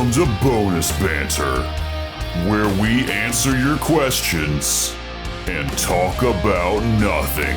Welcome to Bonus Banter, where we answer your questions and talk about nothing.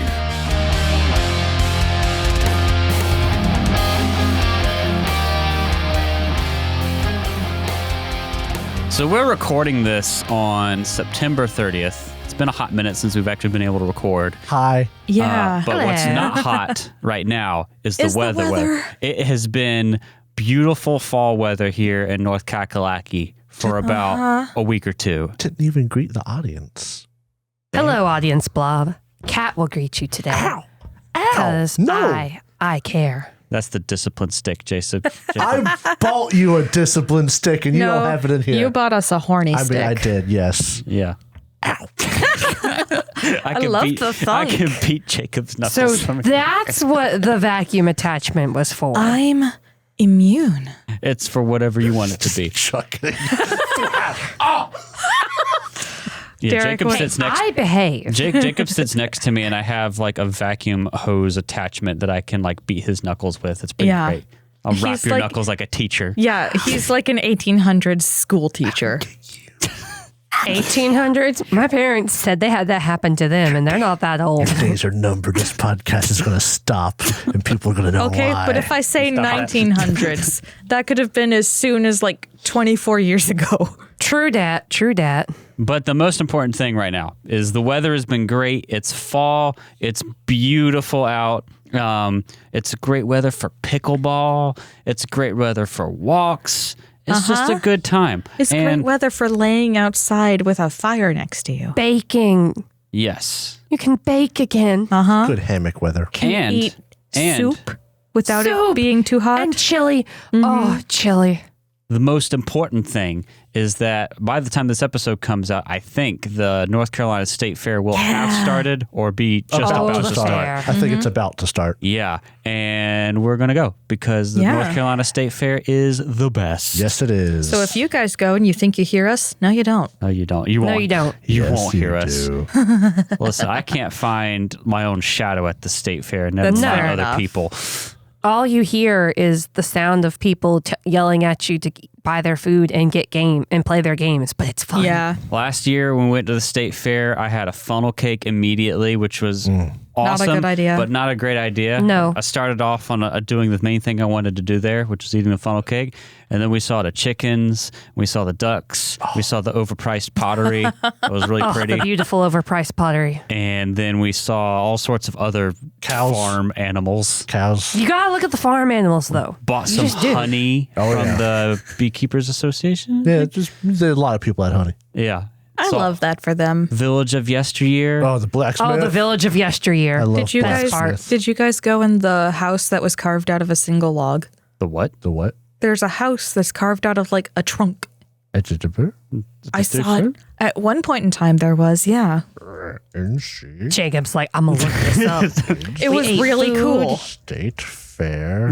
So we're recording this on September 30th. It's been a hot minute since we've actually been able to record. Hi. Yeah. But what's not hot right now is the weather. It has been beautiful fall weather here in North Kakalaki for about a week or two. Didn't even greet the audience. Hello, audience blob. Kat will greet you today. Ow. Because No. I care. That's the discipline stick, Jason. I bought you a discipline stick and you don't have it in here. You bought us a horny stick. I did, yes. Yeah. Ow. I love the thunk. I can beat Jacob's So knuckles. from here. that's what the vacuum attachment was for. I'm immune. It's for whatever you want it to be. Chuck it. Yeah, Derek, Jacob wait, sits next. I behave. Jacob sits next to me, and I have like a vacuum hose attachment that I can like beat his knuckles with. It's pretty great. I'll wrap He's your like- knuckles like a teacher. Yeah, he's like an 1800s school teacher. 1800s. My parents said they had that happen to them, and they're not that old. Days are numbered. This podcast is going to stop and people are going to know Okay, why. but if I say 1900s, that could have been as soon as like 24 years ago. True dat. True dat. But the most important thing right now is the weather has been great. It's fall. It's beautiful out. It's great weather for pickleball. It's great weather for walks. It's just a good time. It's great weather for laying outside with a fire next to you. Baking. Yes. You can bake again. Good hammock weather. And Eat soup without it Soup. being too hot. And chili. Oh, chili. the most important thing is that by the time this episode comes out, I think the North Carolina State Fair will have started or be just about to start. fair. I think it's about to start. Yeah, and we're going to go because the North Carolina State Fair is the best. Yes, it is. So if you guys go and you think you hear us, no, you don't. No, you don't. You won't. No, you don't. You Yes, won't you hear us. do. Listen, I can't find my own shadow at the State Fair, never That's mind fair other enough. people. All you hear is the sound of people yelling at you to buy their food and get game and play their games, but it's fun. Yeah. Last year when we went to the State Fair, I had a funnel cake immediately, which was awesome. good idea. But not a great idea. No. I started off on doing the main thing I wanted to do there, which was eating the funnel cake. And then we saw the chickens, we saw the ducks, we saw the overpriced pottery. It was really pretty. The beautiful overpriced pottery. And then we saw all sorts of other Cows. farm animals. Cows. You gotta look at the farm animals, though. Bought You some just do. honey from yeah. the Beekeepers Association. Yeah, there's a lot of people at honey. Yeah. I Saw love that for them. Village of Yesteryear. Oh, the blacksmith. Oh, the village of yesteryear. I love Did you guys blacksmith. did you guys go in the house that was carved out of a single log? The what? The what? There's a house that's carved out of like a trunk. I saw it at one point in time. There was, yeah. Jacob's like, I'm gonna look this up. It was ate really food. cool. State Fair.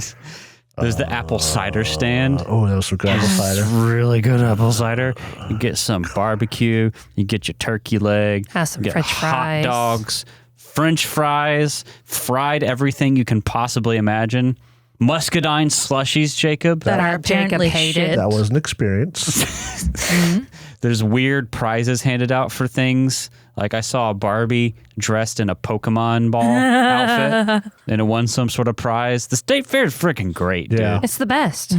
There's the apple cider stand. Oh, that was some good apple cider. Really good apple cider. You get some barbecue. You get your turkey leg. Have some you get French fries. Hot dogs, French fries, fried everything you can possibly imagine. Muscadine slushies, Jacob. That are Jacob apparently hated. shit. That was an experience. There's weird prizes handed out for things. Like I saw a Barbie dressed in a Pokemon ball outfit and it won some sort of prize. The State Fair is freaking great, Yeah. dude. It's the best.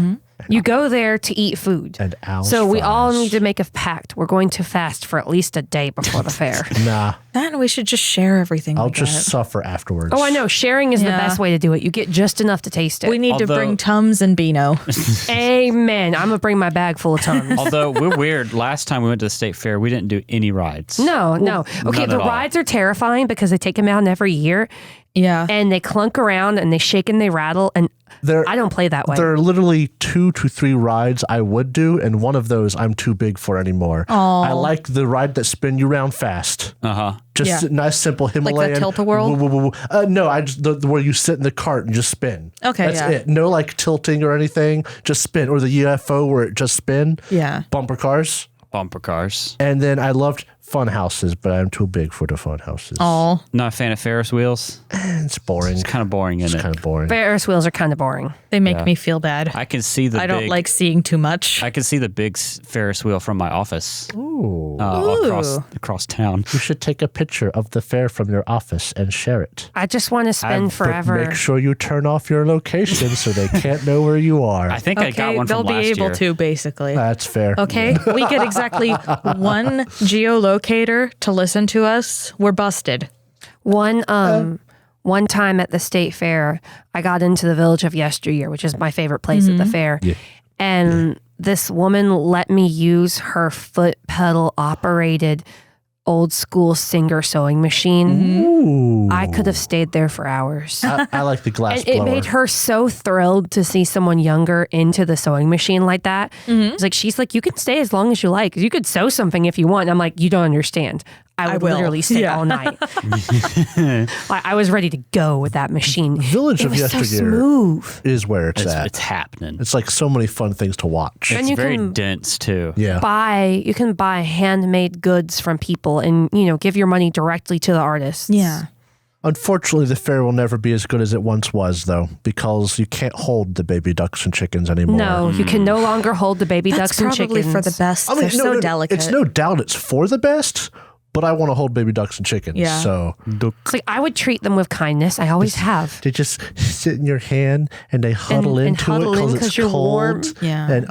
You go there to eat food. And Al's So we all fries. need to make a pact. We're going to fast for at least a day before the fair. Nah, Then we should just share everything. I'll we just get. suffer afterwards. Oh, I know. Sharing is the Yeah. best way to do it. You get just enough to taste it. We need to Although- bring Tums and Beano. Amen. I'm going to bring my bag full of Tums. Although we're weird. Last time we went to the State Fair, we didn't do any rides. No. Okay, none the at all. rides are terrifying because they take them out every year Yeah. and they clunk around and they shake and they rattle. And I don't play that way. There are literally 2 to 3 rides I would do, and one of those I'm too big for anymore. I like the ride that spin you round fast. Uh-huh. Just Yeah. nice, simple Himalayan. Tilt-a-whirl? Woo, woo, woo, woo. No, I just the where you sit in the cart and just spin. Okay, that's yeah. it. No like tilting or anything. Just spin, or the UFO where it just spin. Yeah. Bumper cars. Bumper cars. And then I loved fun houses, but I'm too big for the fun houses. Oh, Not a fan of Ferris wheels. It's boring. It's kind of boring, It's isn't it? kind of boring. Ferris wheels are kind of boring. they make me feel bad. I can see the I don't big, like seeing too much. I can see the big Ferris wheel from my office Ooh. across town. You should take a picture of the fair from your office and share it. I just want to spend But forever. make sure you turn off your location so they can't know where you are. I think I got one they'll from be last able year. to, basically. That's fair. Okay, we get exactly one geolocator to listen to us. We're busted. One time at the state fair, I got into the Village of Yesteryear, which is my favorite place at the fair. Yeah. And this woman let me use her foot pedal operated old school Singer sewing machine. Ooh. I could have stayed there for hours. I like the glass And it blower. made her so thrilled to see someone younger into the sewing machine like that. It's like, she's like, you can stay as long as you like. You could sew something if you want. And I'm like, you don't understand. I would will. literally stay Yeah. all night. I was ready to go with that machine. Village it of was so Yesteryear smooth. is where it's at. It's happening. It's like so many fun things to watch. And It's you very can dense too. Yeah. You can buy handmade goods from people and, give your money directly to the artists. Yeah. Unfortunately, the fair will never be as good as it once was, though, because you can't hold the baby ducks and chickens anymore. No, you can no longer hold the baby That's ducks and probably chickens. for the best. They're so delicate. It's no doubt it's for the best, but I want to hold baby ducks and chickens. Yeah. So It's like I would treat them with kindness. I always have. they just sit in your hand and they huddle and into huddle it in because 'cause it's you're cold. warm. Yeah. And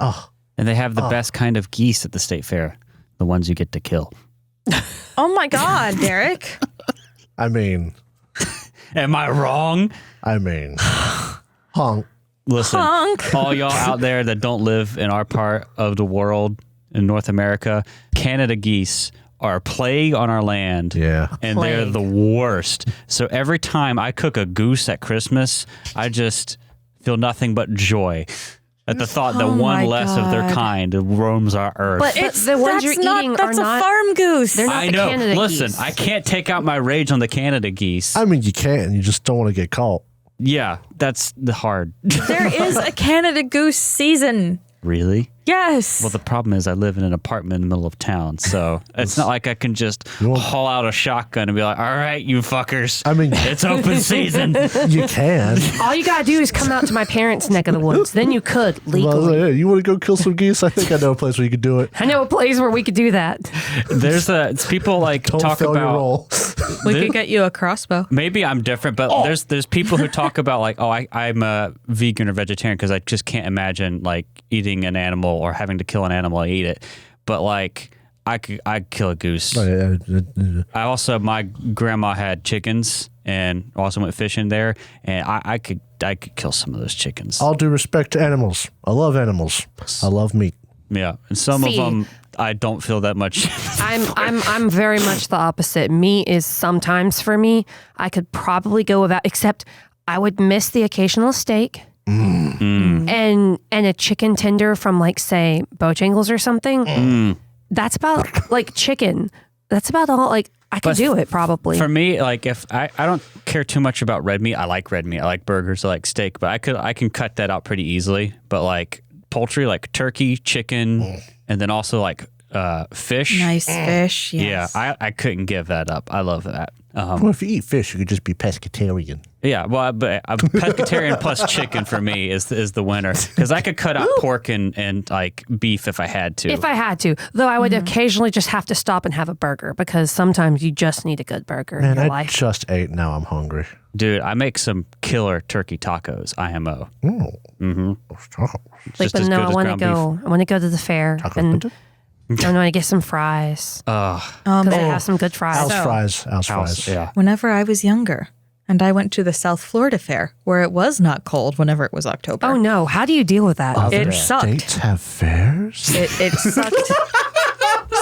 And they have the best kind of geese at the state fair. The ones you get to kill. Oh my God, Derek. I mean, Am I wrong? honk. Listen, Honk. all y'all out there that don't live in our part of the world in North America, Canada geese are a plague on our land. Yeah. And they're Plague. the worst. So every time I cook a goose at Christmas, I just feel nothing but joy at the thought that Oh one my less of their God. kind roams our earth. But But the ones you're eating that's are a not- farm goose. They're not I the know. Canada Listen, geese. I can't take out my rage on the Canada geese. I mean, you can. You just don't want to get caught. Yeah, that's the hard. There is a Canada goose season. Really? Yes. Well, the problem is I live in an apartment in the middle of town, so it's not like I can just haul out a shotgun and be like, all right, you fuckers. I mean, It's open season. you can. All you gotta do is come out to my parents' neck of the woods. Then you could Well, legally. hey, you want to go kill some geese? I think I know a place where you could do it. I know a place where we could do that. It's people like Don't talk fail your about. role. we could get you a crossbow. Maybe I'm different, but there's people who talk about like, I'm a vegan or vegetarian because I just can't imagine like eating an animal or having to kill an animal and eat it. But like I'd kill a goose. I also, my grandma had chickens and also went fishing there, and I could kill some of those chickens. All due respect to animals. I love animals. I love meat. Yeah, and some of See. them I don't feel that much. I'm very much the opposite. Meat is sometimes for me. I could probably go without, except I would miss the occasional steak. And a chicken tender from like say Bojangles or something. That's about like chicken. That's about all. Like I could But do it probably. For me, like if I don't care too much about red meat. I like red meat. I like burgers. I like steak, but I can cut that out pretty easily. But like poultry, like turkey, chicken, and then also like fish. Nice fish. Yes. Yeah, I couldn't give that up. I love that. Well, if you eat fish, you could just be pescatarian. Yeah, well, but a pescatarian plus chicken for me is the winner because I could cut out pork and like beef if I had to. if I had to, though, I would occasionally just have to stop and have a burger because sometimes you just need a good burger in Man, your I life. just ate. Now I'm hungry. Dude, I make some killer turkey tacos. IMO. Like, Just but as no, good I as want to ground beef. go. I want to go to the fair and I want to get some fries because they have some good fries. Al's fries. Yeah. Whenever I was younger, and I went to the South Florida Fair where it was not cold whenever it was October. Oh no! How do you deal with that? It Other sucked. states have fairs? It sucked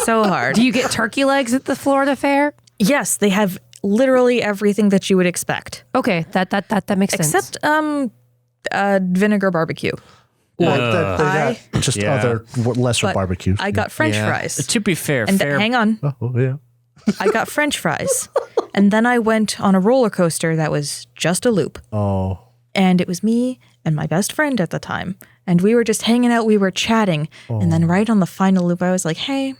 so hard. Do you get turkey legs at the Florida Fair? Yes, they have literally everything that you would expect, Okay, that makes sense. except vinegar barbecue. Like that, they got just Yeah. other lesser But barbecues. I got French Yeah. fries. To be fair, And hang on, Oh, yeah. I got French fries. And then I went on a roller coaster that was just a loop. Oh. And it was me and my best friend at the time. And we were just hanging out. We were chatting. And then right on the final loop, I was like, hey,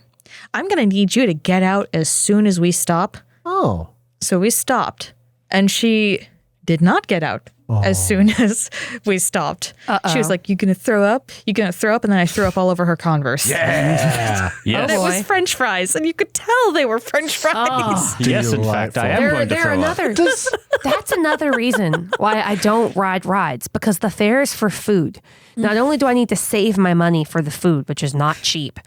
I'm going to need you to get out as soon as we stop. Oh. So we stopped, and she did not get out as soon as we stopped. She was like, "You gonna throw up? You gonna throw up?" And then I threw up all over her Converse. Yeah. And it was French fries, and you could tell they were French fries. Yes, in fact, I am going to throw up. That's another reason why I don't ride rides, because the fare is for food. Not only do I need to save my money for the food, which is not cheap,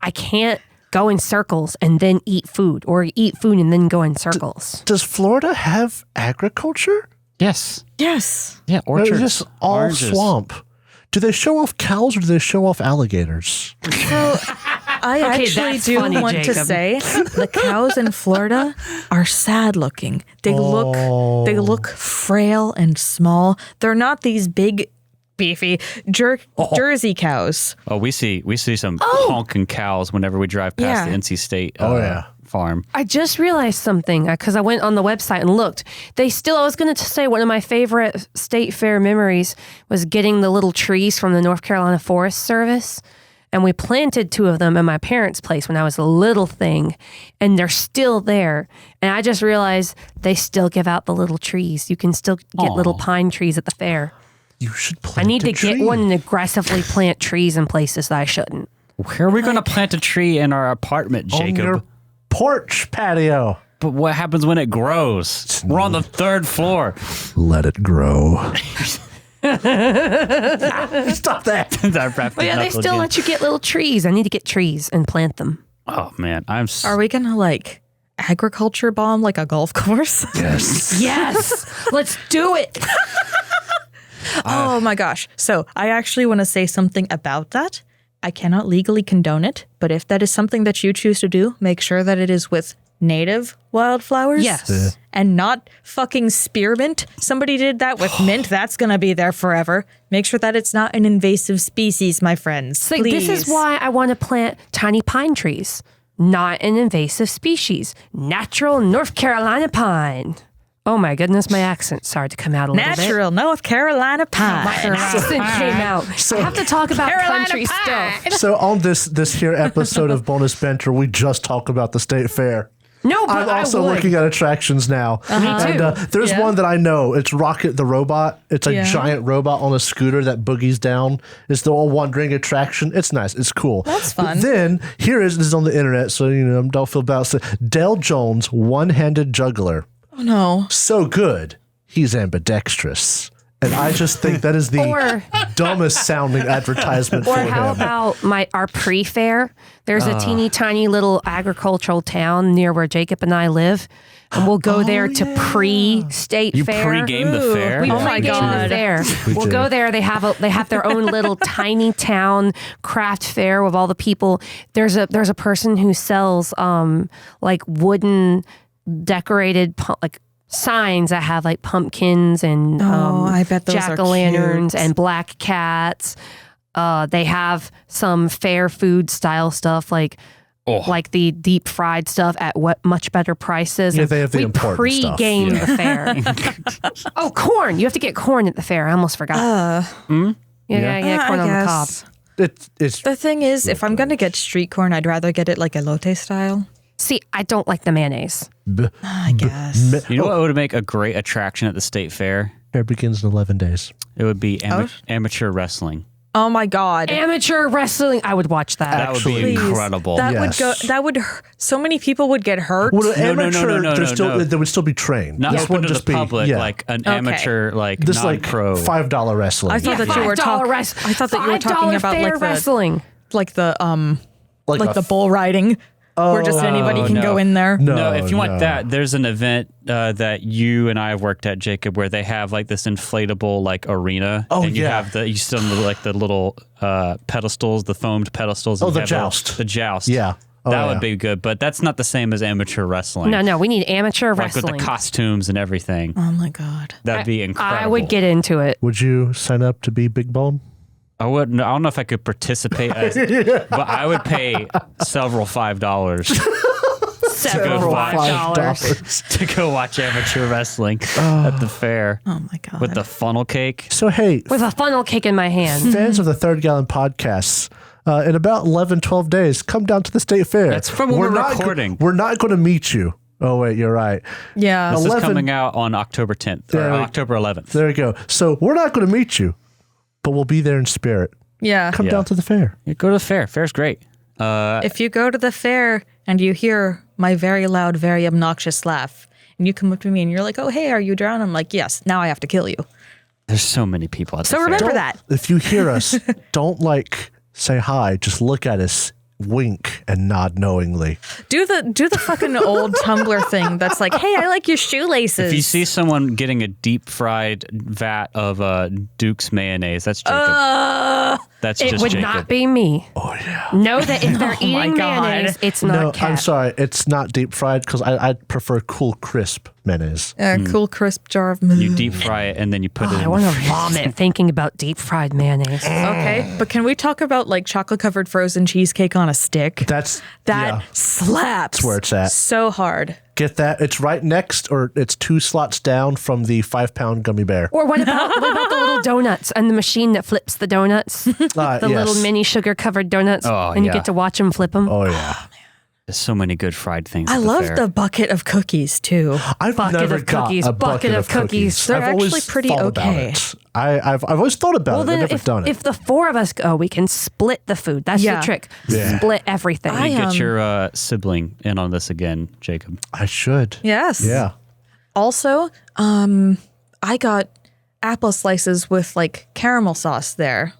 I can't go in circles and then eat food, or eat food and then go in circles. Does Florida have agriculture? Yes. Yes. Yeah, Or orchards. is this all oranges. swamp? Do they show off cows or do they show off alligators? So I actually that's do funny, want to Jacob. say the cows in Florida are sad looking. They look frail and small. They're not these big, beefy Jersey cows. Oh, we see some honking cows whenever we drive past the NC State farm. I just realized something because I went on the website and looked. I was going to say one of my favorite state fair memories was getting the little trees from the North Carolina Forest Service. And we planted 2 of them in my parents' place when I was a little thing. And they're still there. And I just realized they still give out the little trees. You can still get little pine trees at the fair. You should plant I need to a tree. get one and aggressively plant trees in places that I shouldn't. Where are we going to plant a tree in our apartment, On Jacob? your porch patio. But what happens when it grows? We're on the 3rd floor. Let it grow. Stop that. But yeah, they still let you get little trees. I need to get trees and plant them. Oh, man. Are we going to agriculture bomb like a golf course? Yes. Yes, let's do it. Oh my gosh. So I actually want to say something about that. I cannot legally condone it, but if that is something that you choose to do, make sure that it is with native wildflowers. Yes. And not fucking spearmint. Somebody did that with mint. That's going to be there forever. Make sure that it's not an invasive species, my friends. So Please. this is why I want to plant tiny pine trees, not an invasive species. Natural North Carolina pine. Oh my goodness, my accent started to come out a little bit. Natural North Carolina pine. My accent came out. I have to talk about country stuff. So on this here episode of Bonus Banter, we just talk about the state fair. No, but I'm also I would. looking at attractions now. Me too. And there's one that I know. It's Rocket the Robot. It's a Yeah. giant robot on a scooter that boogies down. It's the wandering attraction. It's nice. It's cool. That's fun. But then, this is on the internet, so don't feel bad. So, Dale Jones, one-handed juggler. Oh no. So good, he's ambidextrous. And I just think that is the dumbest sounding advertisement Or for how him. about our pre-fair? There's a teeny tiny little agricultural town near where Jacob and I live. And we'll go there to pre-state You fair. pre-game the fair? We Oh my pre-game God. the fair. We'll do. go there. They have their own little tiny town craft fair with all the people. There's a person who sells wooden decorated signs that have pumpkins and I bet those are jack-o'-lanterns cute. and black cats. They have some fair food style stuff like the deep fried stuff at much better prices. Yeah, they have the we important stuff. pre-game the fair. Oh, corn! You have to get corn at the fair. I almost forgot. Yeah, corn on the cob. It's The thing is, if I'm going to get street corn, I'd rather get it like elote style. See, I don't like the mayonnaise. I guess. You know what would make a great attraction at the state fair? fair begins in 11 days. It would be amateur wrestling. Oh my God. Amateur wrestling. I would watch that. That would be Actually, incredible. That Yes. would so many people would get hurt. Well, No, amateur, no. they would still be trained. Not This open wouldn't to the just be- public, yeah. like an amateur, This non-pro. $5 wrestling. I thought that you were talking. I thought that you were talking about fair like the wrestling. like the bull riding, where just anybody can no. go in there. No, if you want that, there's an event that you and I have worked at, Jacob, where they have this inflatable arena. Oh, and you yeah. have you sit on the little pedestals, the foamed pedestals. Oh, and you the have joust. The joust. Yeah. Oh, that yeah. would be good, but that's not the same as amateur wrestling. No, we need amateur Like wrestling. with the costumes and everything. Oh my God. That'd be incredible. I would get into it. Would you sign up to be Big Bone? I wouldn't. I don't know if I could participate, but I would pay several $5 Several $5. to go watch amateur wrestling at the fair Oh my God. with the funnel cake. So, hey, With a funnel cake in my hand. fans of the Third Gallon podcasts, in about 11, 12 days, come down to the state fair. That's from when we're recording. We're not going to meet you. Oh, wait, you're right. Yeah. This is coming out on October 10th or October 11th. There you go. So we're not going to meet you, but we'll be there in spirit. Yeah. Come down to the fair. Yeah, go to the fair. Fair's great. If you go to the fair and you hear my very loud, very obnoxious laugh, and you come up to me and you're like, oh, hey, are you drowned? I'm like, yes, now I have to kill you. There's so many people at the So fair. remember that. If you hear us, don't say hi. Just look at us, wink, and nod knowingly. Do the fucking old Tumblr thing that's like, hey, I like your shoelaces. If you see someone getting a deep fried vat of Duke's mayonnaise, that's Jacob. That's It just would Jacob. not be me. Oh, yeah. Know that if they're my eating God. mayonnaise, it's not No, cat. I'm sorry. It's not deep fried because I prefer cool, crisp mayonnaise. Cool, crisp jar of You deep fry it and then you put it I in want the to vomit thinking about deep fried mayonnaise. Okay, but can we talk about like chocolate covered frozen cheesecake on a stick? That Slaps. That's where it's at. So hard. Get that? It's right next, or it's 2 slots down from the 5-pound gummy bear. Or what about the little donuts and the machine that flips the donuts? The little mini sugar covered donuts, and you yeah. get to watch them flip them. Oh yeah. There's so many good fried things. I at the love fair. the bucket of cookies too. I've Bucket never of got cookies, a bucket of cookies. They're I've always actually pretty thought about okay. it. I've always thought about it. I've never done it. If the 4 of us go, we can split the food. That's Yeah. the trick. Yeah. Split everything. You get your sibling in on this again, Jacob. I should. Yes. Yeah. Also, I got apple slices with like caramel sauce there,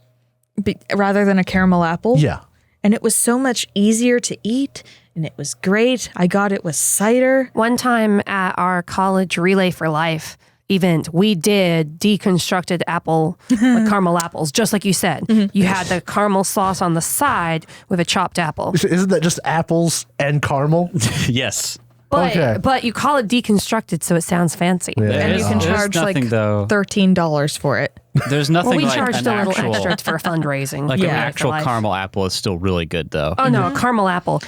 rather than a caramel apple. Yeah. And it was so much easier to eat, and it was great. I got it with cider. One time at our college Relay for Life event, we did deconstructed apple with caramel apples, just like you said. You had the caramel sauce on the side with a chopped apple. Isn't that just apples and caramel? Yes. But you call it deconstructed, so it sounds fancy. Yeah. And you can There's charge like nothing, though. $13 for it. There's nothing Well, we like charged an a little actual, extra for fundraising. like Relay an for actual Life. caramel apple is still really good though. Oh no, a caramel apple.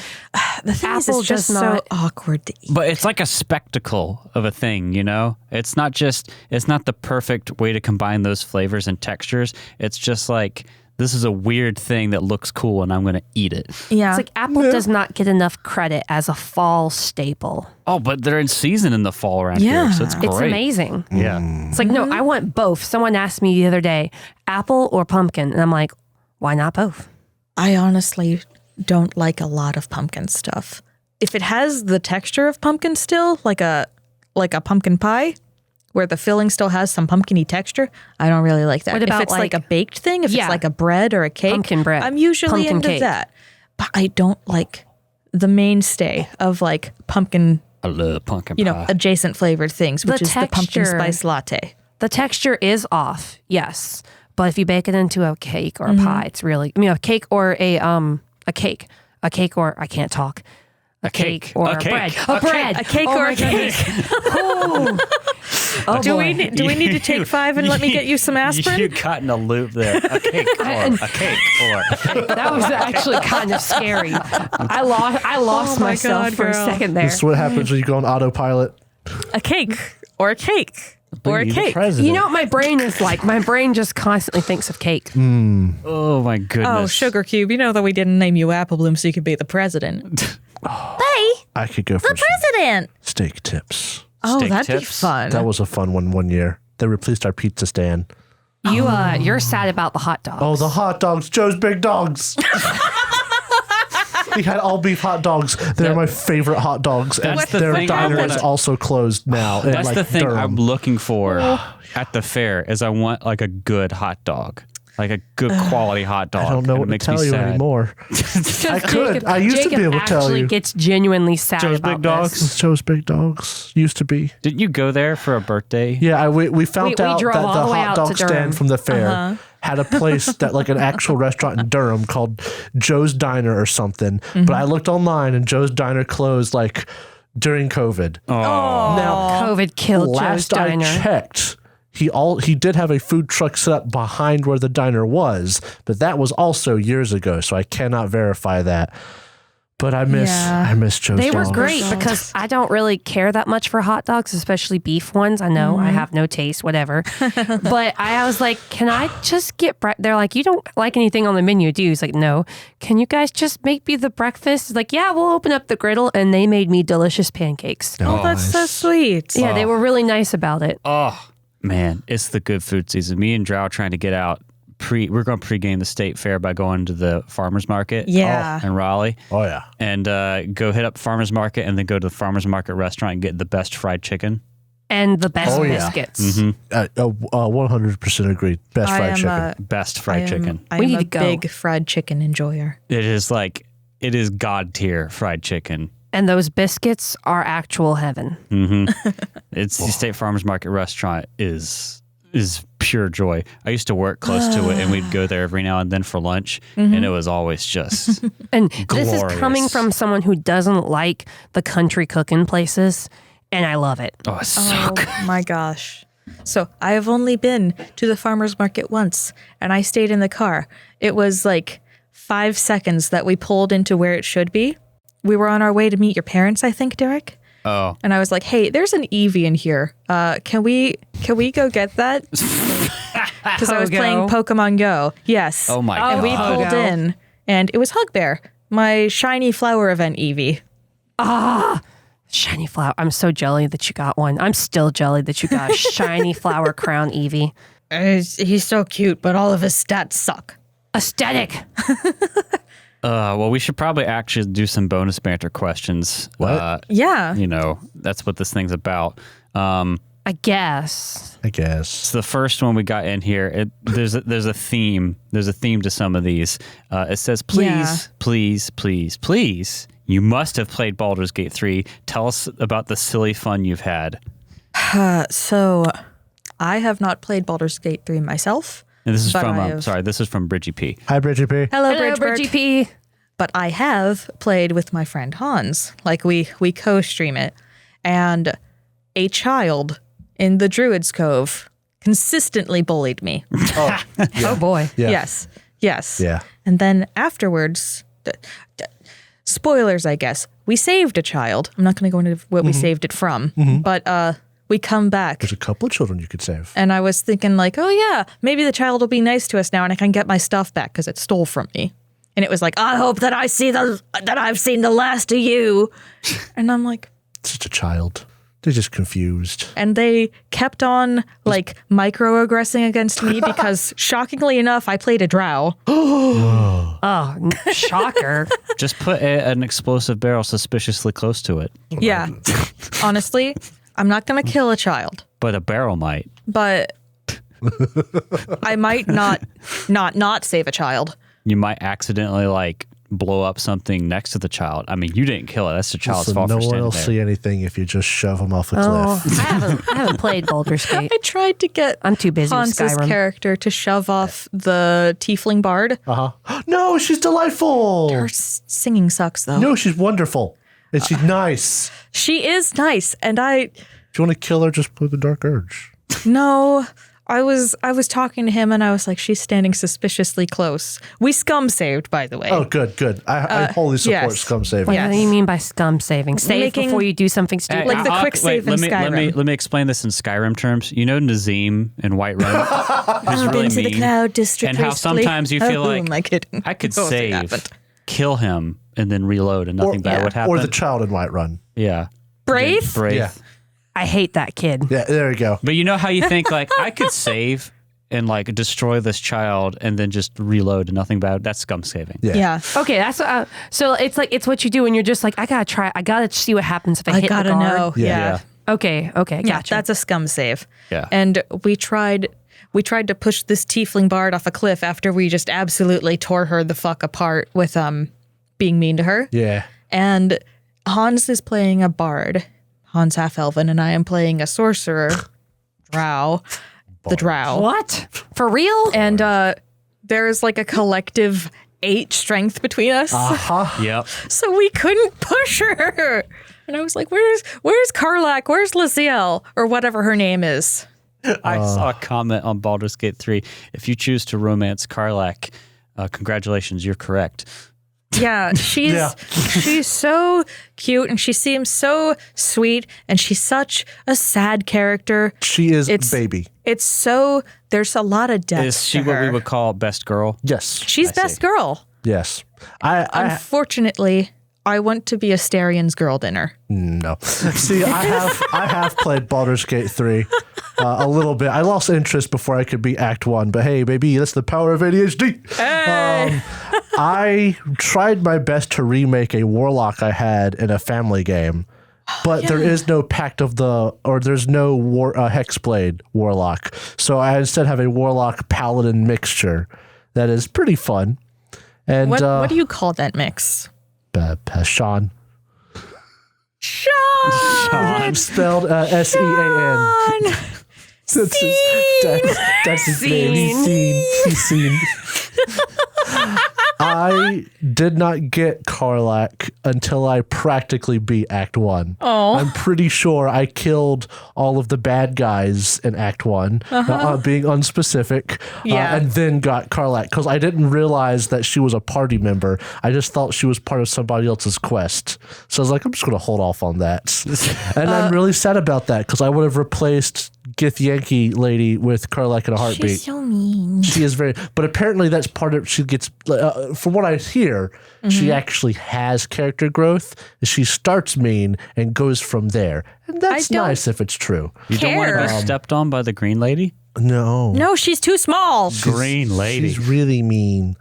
The thing is, Apple it's just does so not- awkward to eat. But it's like a spectacle of a thing, you know? It's not the perfect way to combine those flavors and textures. It's just like, this is a weird thing that looks cool and I'm going to eat it. Yeah. It's like apple does not get enough credit as a fall staple. Oh, but they're in season in the fall around here, so it's great. It's amazing. Yeah. It's like, no, I want both. Someone asked me the other day, apple or pumpkin? And I'm like, why not both? I honestly don't like a lot of pumpkin stuff. If it has the texture of pumpkin still, like a pumpkin pie, where the filling still has some pumpkin-y texture, I don't really like that. What about if it's like a baked thing, if it's like a bread or a cake, Pumpkin bread. I'm usually Pumpkin into cake. that. But I don't like the mainstay of like pumpkin, I love pumpkin pie. adjacent flavored things, which The is the pumpkin texture. spice latte. The texture is off, yes. But if you bake it into a cake or a pie, it's really, a cake or a cake or, I can't talk. A cake or a bread. A bread. A cake Oh or my a cake. Do we need to take 5 and let me get you some aspirin? You got in a loop there. A cake or a cake or a cake. That was actually kind of scary. I lost my myself God, for a girl. second there. This is what happens when you go on autopilot. A cake or a cake or a You're the cake. president. You know what my brain is like? My brain just constantly thinks of cake. Oh my goodness. Oh, Sugar Cube, you know that we didn't name you Apple Bloom so you could be the president. I could go for some President! steak tips. Oh, Steak that'd be tips? fun. That was a fun one year. They replaced our pizza stand. You're sad about the hot dogs. Oh, the hot dogs. Joe's Big Dogs. We had all beef hot dogs. They're my favorite hot dogs. And That's the their thing I diner is wanna- also closed now. in, That's like, the thing Durham. I'm looking for at the fair is I want like a good hot dog. Like a good quality hot dog. I don't know and what it to makes me tell you sad. anymore. I could. I used to be able to tell actually you. gets genuinely sad Joe's about Big Dogs? this. Joe's Big Dogs used to be. Didn't you go there for a birthday? Yeah, we found We out drove that all the the way hot out dog to stand Durham. from the fair had a place that like an actual restaurant in Durham called Joe's Diner or something. But I looked online and Joe's Diner closed like during COVID. Now, COVID killed Joe's last I Diner. checked, he did have a food truck set up behind where the diner was, but that was also years ago, so I cannot verify that. But I miss Joe's They were dogs. great because I don't really care that much for hot dogs, especially beef ones. I know I have no taste, whatever. But I was like, can I just get They're like, you don't like anything on the menu, do you? He's like, no. Can you guys just make me the breakfast? He's like, yeah, we'll open up the griddle. And they made me delicious pancakes. Oh, that's so sweet. Yeah, they were really nice about it. Oh, man, it's the good food season. Me and Drow trying to get out. We're going to pregame the state fair by going to the farmer's market in Raleigh. Oh, yeah. And go hit up farmer's market and then go to the farmer's market restaurant and get the best fried chicken. And the best biscuits. 100% agreed. Best fried chicken. Best fried chicken. I We am need a to go. big fried chicken enjoyer. It is God tier fried chicken. And those biscuits are actual heaven. It's the State Farmers Market restaurant is pure joy. I used to work close to it, and we'd go there every now and then for lunch, and it was always just And glorious. this is coming from someone who doesn't like the country cooking places, and I love it. oh, it's so good. Oh my gosh. So I have only been to the farmer's market once, and I stayed in the car. It was like 5 seconds that we pulled into where it should be. We were on our way to meet your parents, I think, Derek. Oh, And I was like, hey, there's an Eevee in here. Can we go get that? Because I was playing Pokemon Go. Yes. Oh my And we God. pulled in, and it was Hugbear, my shiny flower event Eevee. Shiny flower. I'm so jelly that you got one. I'm still jelly that you got a shiny flower crown Eevee. He's so cute, but all of his stats suck. Aesthetic. well, we should probably actually do some bonus banter questions. What? Yeah. That's what this thing's about. I guess. So the first one we got in here, there's a theme. There's a theme to some of these. It says, please, please, please, please, you must have played Baldur's Gate 3. Tell us about the silly fun you've had. So I have not played Baldur's Gate 3 myself. And this is But from, I have- this is from Bridgie P. Hi, Bridget P. Hello, Hello, Bridgebert. Bridgie P. But I have played with my friend Hans. Like we co-stream it. And a child in the Druid's Cove consistently bullied me. Oh boy. Yeah. Yes. Yeah. And then afterwards, spoilers, I guess, we saved a child. I'm not going to go into what we saved it from, but we come back. There's a couple of children you could save. And I was thinking like, oh yeah, maybe the child will be nice to us now and I can get my stuff back because it stole from me. And it was like, I hope that I've seen the last of you. And I'm like, It's just a child. They're just confused. and they kept on like microaggressing against me because shockingly enough, I played a drow. Oh, shocker. Just put an explosive barrel suspiciously close to it. Yeah. Honestly, I'm not going to kill a child, But a barrel might. but I might not save a child. You might accidentally blow up something next to the child. I mean, you didn't kill it. That's the child's So fault no for one standing will there. see anything if you just shove them off a Oh, cliff. I haven't played Baldur's Gate. I tried to get I'm too busy with Hans's Skyrim. character to shove off the tiefling bard. No, she's delightful. Her singing sucks though. No, she's wonderful. And she's nice. She is nice, and If you want to kill her, just play the Dark Urge. no. I was talking to him, and I was like, she's standing suspiciously close. We scum saved, by the way. Oh, good. I wholly support yes. scum saving. What Yes. do you mean by scum saving? Save Making- before you do something stupid. Like the quick save in Skyrim. Let me explain this in Skyrim terms. You know Nazim in Whiterun? Who's really into the mean. Cloud District And how recently. sometimes you feel Oh, like, am I kidding? I could Nothing save, happened. kill him, and then reload, and nothing bad would happen. Or the child in Whiterun. yeah. Brave? Brave. Yeah. I hate that kid. Yeah, there you go. But you know how you think, I could save and, destroy this child and then just reload and nothing bad? That's scum saving. Yeah. Yeah. Okay, that's so it's what you do when you're just like, I gotta see what happens if I I hit gotta the guard. know. Yeah. Okay, Yeah, gotcha. that's a scum save. Yeah. And we tried to push this tiefling bard off a cliff after we just absolutely tore her the fuck apart with being mean to her. Yeah. And Hans is playing a bard, Hans half-elven, and I am playing a sorcerer, drow, the drow. What? For real? And there's a collective 8 strength between us. Yep. So we couldn't push her. And I was like, where's Karlak? Where's Laziel? Or whatever her name is. I saw a comment on Baldur's Gate 3. If you choose to romance Karlak, congratulations, you're correct. Yeah, she's so cute and she seems so sweet and she's such a sad character. She is baby. It's so there's a lot of depth. Is she to what her. we would call best girl? Yes. She's best girl. Yes. I Unfortunately, I want to be Astarion's girl dinner. no. See, I have played Baldur's Gate 3 a little bit. I lost interest before I could beat Act 1, but hey, baby, that's the power of ADHD. Hey. I tried my best to remake a warlock I had in a family game, but there is no there's no Hexblade warlock. So I instead have a warlock paladin mixture that is pretty fun. And What do you call that mix? Sean. Sean. It's spelled S-E-A-N. That's his name. He's seen. I did not get Karlach until I practically beat Act 1. Oh. I'm pretty sure I killed all of the bad guys in Act 1, being unspecific, Yeah. and then got Karlach, because I didn't realize that she was a party member. I just thought she was part of somebody else's quest. So I was like, I'm just going to hold off on that. And I'm really sad about that, because I would have replaced Githyanki lady with Karlach in a heartbeat. She's so mean. She is very, but apparently that's part of, she gets, from what I hear, she actually has character growth. She starts mean and goes from there. And that's don't nice if it's true. You don't want to care. be stepped on by the green lady? No. No, she's too small. Green lady. She's really mean.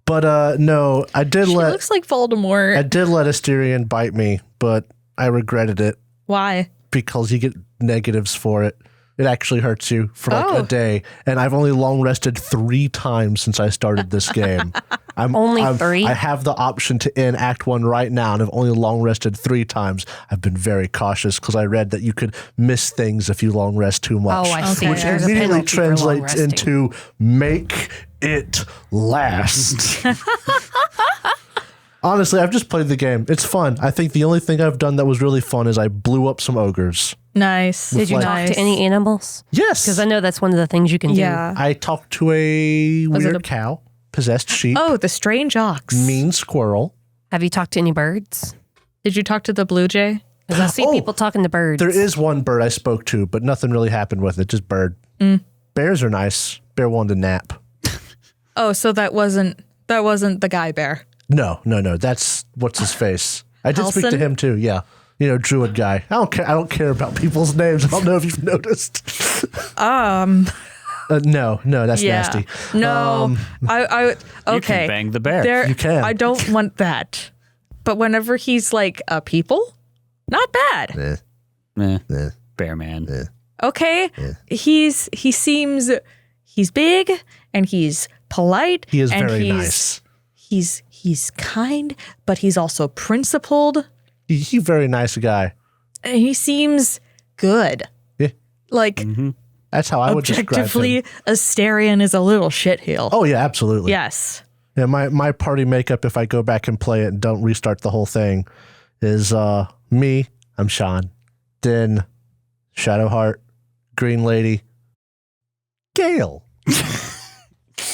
But no, I did She let looks like Voldemort. Asterion bite me, but I regretted it Why? because you get negatives for it. It actually hurts you for like a day. And I've only long rested 3 times since I started this game. Only 3? I have the option to end Act 1 right now, and I've only long rested 3 times. I've been very cautious because I read that you could miss things if you long rest too much. Oh, I see. Which There's a immediately penalty for long translates resting. into make it last. Honestly, I've just played the game. It's fun. I think the only thing I've done that was really fun is I blew up some ogres. Nice. Did you talk to any animals? Yes. Because I know that's one of the things you can do. Yeah. I talked to a Was it weird a- cow, possessed sheep, Oh, the strange ox. mean squirrel. Have you talked to any birds? Did you talk to the blue jay? Because I see people talking to birds. There is one bird I spoke to, but nothing really happened with it. Just bird. Bears are nice. Bear wanted to nap. Oh, so that wasn't the guy bear. No. That's what's his face. I did speak to Halson? him too. Yeah, druid guy. I don't care about people's names. I don't know if you've noticed. No, that's Yeah. nasty. No. I okay. You can bang the bear. There, You can. I don't want that. But whenever he's like a people, not bad. Bear man. Okay. He seems he's big and he's polite. He is and very he's, nice. He's kind, but he's also principled. He's a very nice guy. And he seems good. Yeah. Like That's how I would describe objectively, him. Astarion is a little shitheel. Oh yeah, absolutely. Yes. Yeah, my party makeup, if I go back and play it and don't restart the whole thing, is me, I'm Sean, then Shadowheart, Green Lady, Gale.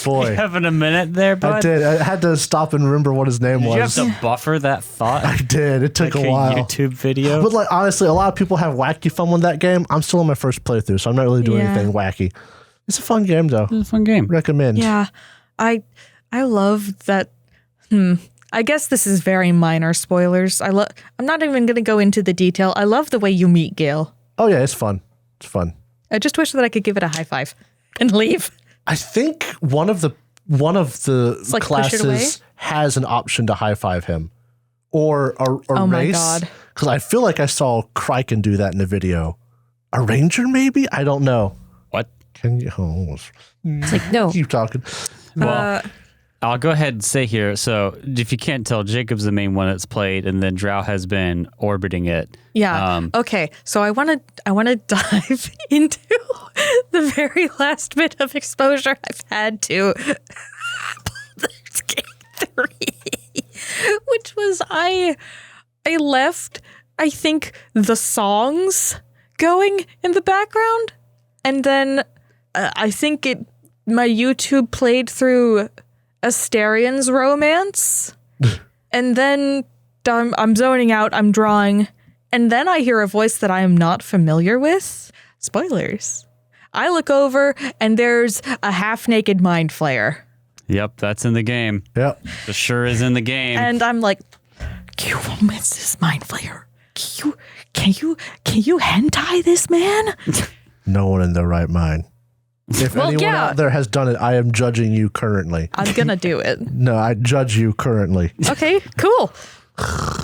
Boy, Having a minute there, bud? I did. I had to stop and remember what his name Did you have was. to buffer that thought? I did. It took like a while. YouTube video? But like honestly, a lot of people have wacky fun with that game. I'm still on my first playthrough, so I'm not really doing Yeah. anything wacky. It's a fun game though. It's a fun game. Recommend. Yeah. I love that. I guess this is very minor spoilers. I'm not even going to go into the detail. I love the way you meet Gale. Oh yeah, it's fun. It's fun. I just wish that I could give it a high five and leave. I think one of the like push it away? classes has an option to high five him, or Oh my race. God. Because I feel like I saw Kraken do that in the video. A ranger, maybe? I don't know. What? Can you? Oh, It's like, no. keep talking. Well, I'll go ahead and say here. So, if you can't tell, Jacob's the main one that's played, and then Drow has been orbiting it. Yeah. Okay. So I want to dive into the very last bit of exposure I've had to Baldur's Gate 3, which was I left, I think, the songs going in the background, and then I think my YouTube played through Astarion's romance. And then I'm zoning out, I'm drawing, and then I hear a voice that I am not familiar with. Spoilers. I look over, and there's a half-naked mind flayer. Yep, that's in the game. Yep. It sure is in the game. And I'm like, you won't miss this mind flayer. Can you hentai this man? No one in their right mind. If anyone out there has done it, I am judging you currently. I'm gonna do it. No, I judge you currently. Okay, cool.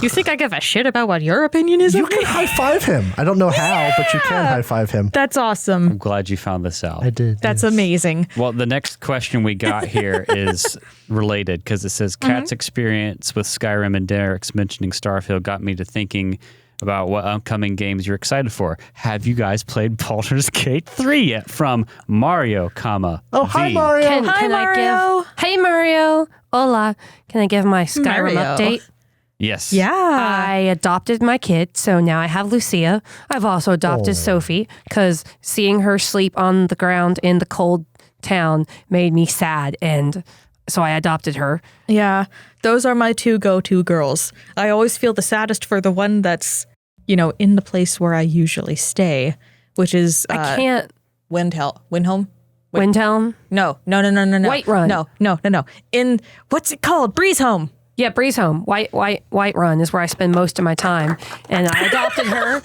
You think I give a shit about what your opinion is? You can high five him. I don't know how, but you can high five him. That's awesome. I'm glad you found this out. I did. That's amazing. Well, the next question we got here is related because it says Kat's experience with Skyrim and Derek's mentioning Starfield got me to thinking about what upcoming games you're excited for. Have you guys played Baldur's Gate 3 yet? From Mario, Oh, hi, V. Mario. Can I give? Hey Mario, hola. Can I give my Skyrim Mario. update? Yes. Yeah. I adopted my kid, so now I have Lucia. I've also adopted Sophie because seeing her sleep on the ground in the cold town made me sad, and so I adopted her. Yeah. Those are my two go-to girls. I always feel the saddest for the one that's, in the place where I usually stay, which is I can't. Windhelm? Windhelm? No. Whiterun. No. In what's it called? Breezehome. Yeah, Breezehome. Whiterun is where I spend most of my time, and I adopted her.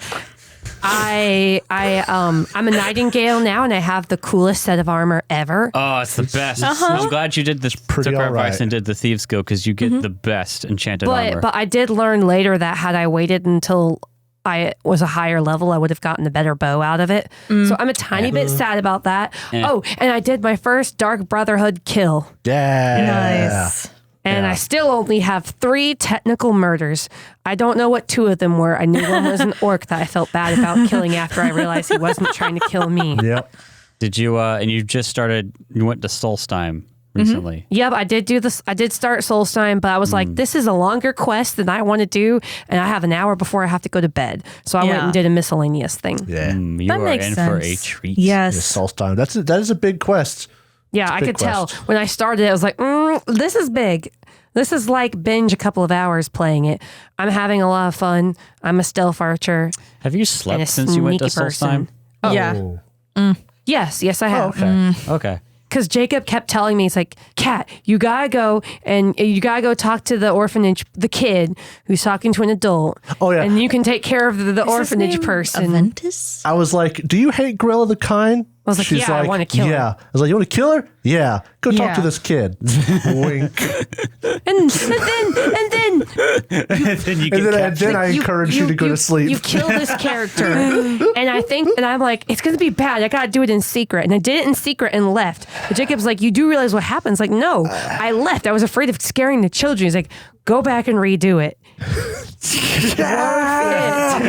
I'm a Nightingale now, and I have the coolest set of armor ever. Oh, it's the best. I'm glad you did this. Pretty Took our alright. advice and did the Thieves Guild because you get the best enchanted armor. But I did learn later that had I waited until I was a higher level, I would have gotten a better bow out of it. So I'm a tiny bit sad about that. Oh, and I did my first Dark Brotherhood kill. Yeah. Nice. And I still only have 3 technical murders. I don't know what 2 of them were. I knew one was an orc that I felt bad about killing after I realized he wasn't trying to kill me. Yep. Did you? And you just started. You went to Solstheim recently. Yep, I did do this. I did start Solstheim, but I was like, this is a longer quest than I want to do, and I have an hour before I have to go to bed. So I went and did a miscellaneous thing. Yeah. You That are makes in sense. for a treat. Yes. Solstheim. That is a big quest. Yeah, I big could tell quest. when I started. I was like, this is big. This is like binge a couple of hours playing it. I'm having a lot of fun. I'm a stealth archer. Have you And slept a since you went to sneaky person. Solstheim? Yeah. Yes, I have. Okay. Okay. Because Jacob kept telling me, he's like, Kat, you gotta go talk to the orphanage, the kid who's talking to an adult. Oh, yeah. And you can take care of the orphanage person. Aventus? I was like, do you hate Gorilla the Kind? I was like, yeah, I wanna kill her. Yeah. I was like, you want to kill her? Yeah. Go talk to Yeah. this kid. Wink. And then And then I encourage you to go to sleep. You kill this character. and I'm like, it's going to be bad. I got to do it in secret. And I did it in secret and left. But Jacob's like, you do realize what happens? Like, no, I left. I was afraid of scaring the children. He's like, go back and redo it. Yeah,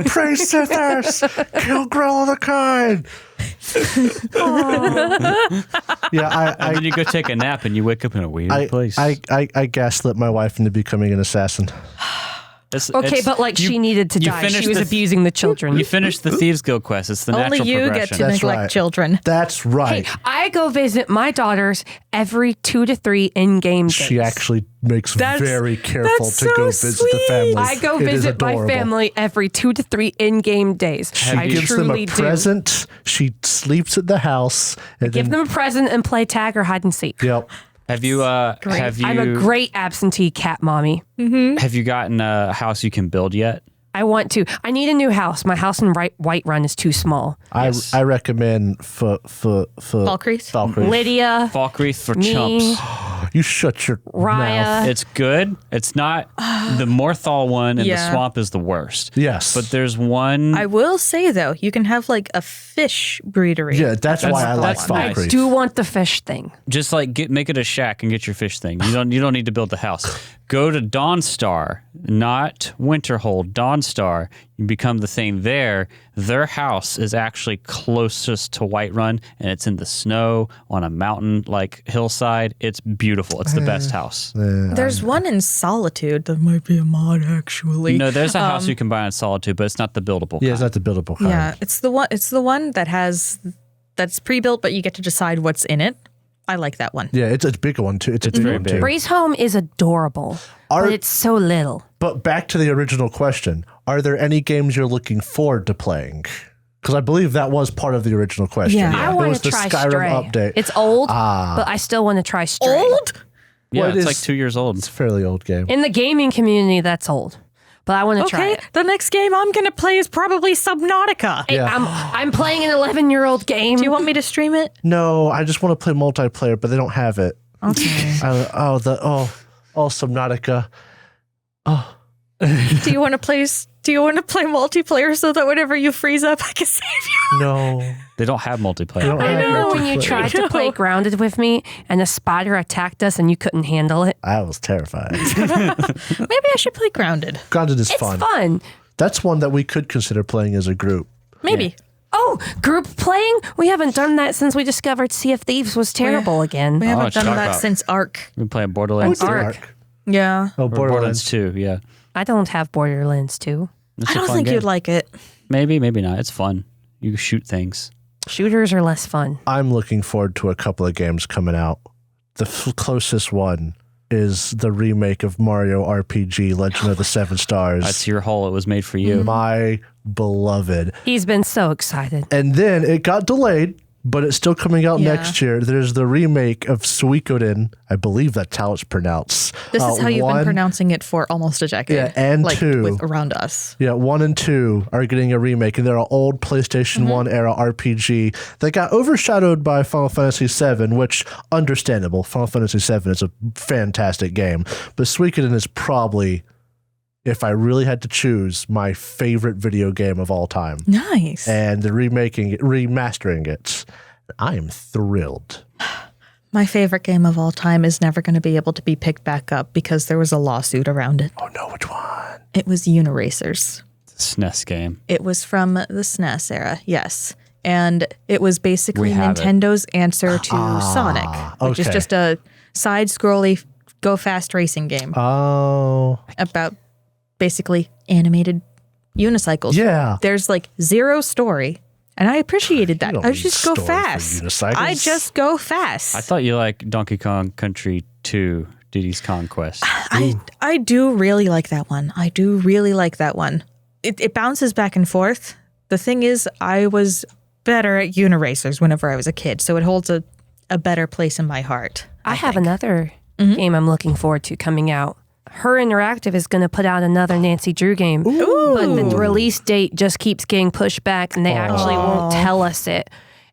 pray Sithers, kill Gorilla the Kind. Yeah, And then you go take a nap and you wake up in a weird place. I gaslit my wife into becoming an assassin. Okay, but like she needed to die. She was abusing the children. You finished the Thieves Guild quest. It's the Only natural you get progression. to That's neglect right. children. That's right. Hey, I go visit my daughters every 2 to 3 in-game days. She actually makes very careful that's to go so visit the family. I go It is visit my adorable. family every 2 to 3 in-game days. She I gives them truly a do. present. She sleeps at the house. And Give them a present and play tag or hide and seek. Yep. Have you? Have you? I'm a great absentee cat mommy. Have you gotten a house you can build yet? I want to. I need a new house. My house in Whiterun is too small. Yes. I recommend for Falkreath? Lydia, Falkreath for me, chumps. You shut your mouth. Raya. It's good. It's not the Morthal one in the Yeah. swamp is the worst. Yes. But there's one. I will say, though, you can have like a fish breedery. Yeah, that's why I like that's nice. I Falkreath. do want the fish thing. Just like make it a shack and get your fish thing. You don't need to build the house. Go to Dawnstar, not Winterhold. Dawnstar. You become the thing there. Their house is actually closest to Whiterun, and it's in the snow on a mountain like hillside. It's beautiful. It's the best house. There's one in Solitude that might be a mod, actually. No, there's a house you can buy in Solitude, but it's not the buildable. Yeah, kind. it's not the buildable kind. Yeah, it's the one. It's the one that's pre-built, but you get to decide what's in it. I like that one. Yeah, it's a big one too. It's a big very one big. too. Breeze Home is adorable, but it's so little. But back to the original question: are there any games you're looking forward to playing? Because I believe that was part of the original question. Yeah. I It want was to the try Skyrim Stray. update. It's old, but I still want to try Stray. Old? Yeah, Well, it it's is- like 2 years old. It's a fairly old game. In the gaming community, that's old. But I want to try Okay, it. the next game I'm going to play is probably Subnautica. Hey, I'm playing an 11-year-old game. Do you want me to stream it? No, I just want to play multiplayer, but they don't have it. Okay. Subnautica. Do you want to play multiplayer so that whenever you freeze up, I can save you? No. They don't have multiplayer. I remember when you tried to play Grounded with me and a spider attacked us and you couldn't handle it. I was terrified. Maybe I should play Grounded. Grounded is It's fun. fun. That's one that we could consider playing as a group. Maybe. Oh, group playing? We haven't done that since we discovered Sea of Thieves was terrible again. We haven't let's done talk that about- since Ark. We've been playing Borderlands. Oh, 2. Ark. Yeah. Oh, Or Borderlands. 2, yeah. I don't have Borderlands 2. It's I a don't fun think game. you'd like it. Maybe, maybe not. It's fun. You shoot things. Shooters are less fun. I'm looking forward to a couple of games coming out. The closest one is the remake of Mario RPG Legend of the Seven Stars. That's your hole. It was made for you. My beloved. He's been so excited. And then it got delayed, but it's still coming out Yeah. next year. There's the remake of Suikoden. I believe that's how it's pronounced. This is how you've been one- pronouncing it for almost a decade. Yeah, and like, 2. around us. Yeah, 1 and 2 are getting a remake, and they're an old PlayStation 1 era RPG that got overshadowed by Final Fantasy VII, which, understandable. Final Fantasy VII is a fantastic game. But Suikoden is probably, if I really had to choose, my favorite video game of all time. Nice. And they're remastering it. I am thrilled. My favorite game of all time is never going to be able to be picked back up because there was a lawsuit around it. Oh no, which one? It was Uniracers. It's a SNES game. It was from the SNES era, yes. And it was basically We have it. Nintendo's answer to Sonic, which is okay. just a side-scrolly go-fast racing game Oh, about basically animated unicycles. yeah. There's like zero story, and I appreciated that. You don't I need just go story for fast. unicycles. I just go fast. I thought you liked Donkey Kong Country 2, Diddy's Conquest. I do really like that one. I do really like that one. It bounces back and forth. The thing is, I was better at Uniracers whenever I was a kid, so it holds a better place in my heart. I have another game I'm looking forward to coming out. Her Interactive is going to put out another Nancy Drew game. But the release date just keeps getting pushed back and they actually won't tell us it.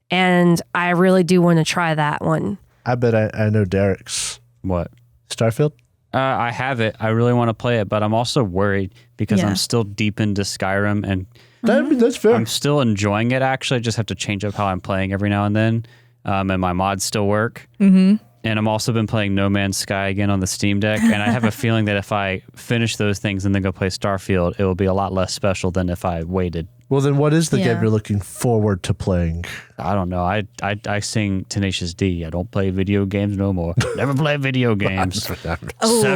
And I really do want to try that one. I bet I know Derek's. What? Starfield? I have it. I really want to play it, but I'm also worried because Yeah. I'm still deep into Skyrim and That's fair. I'm still enjoying it, actually. I just have to change up how I'm playing every now and then. And my mods still work. Mm-hmm. And I'm also been playing No Man's Sky again on the Steam Deck. And I have a feeling that if I finish those things and then go play Starfield, it will be a lot less special than if I waited. Well, then what is the game Yeah. you're looking forward to playing? I don't know. I sing Tenacious D. I don't play video games no more. Never play video games. Except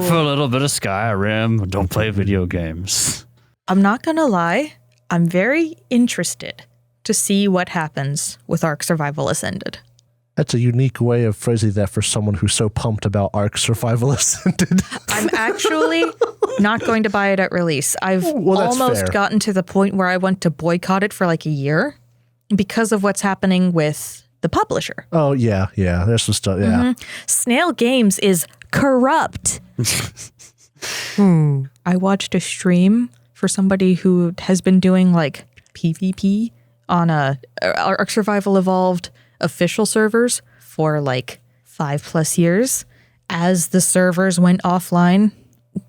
for a little bit of Skyrim. Don't play video games. I'm not going to lie. I'm very interested to see what happens with Ark Survival Ascended. That's a unique way of phrasing that for someone who's so pumped about Ark Survival Ascended. I'm actually not going to buy it at release. I've Well, that's almost fair. gotten to the point where I want to boycott it for like a year because of what's happening with the publisher. Oh, yeah. There's some stuff. Yeah. Snail Games is corrupt. I watched a stream for somebody who has been doing like PvP on Ark Survival Evolved official servers for like 5+ years as the servers went offline,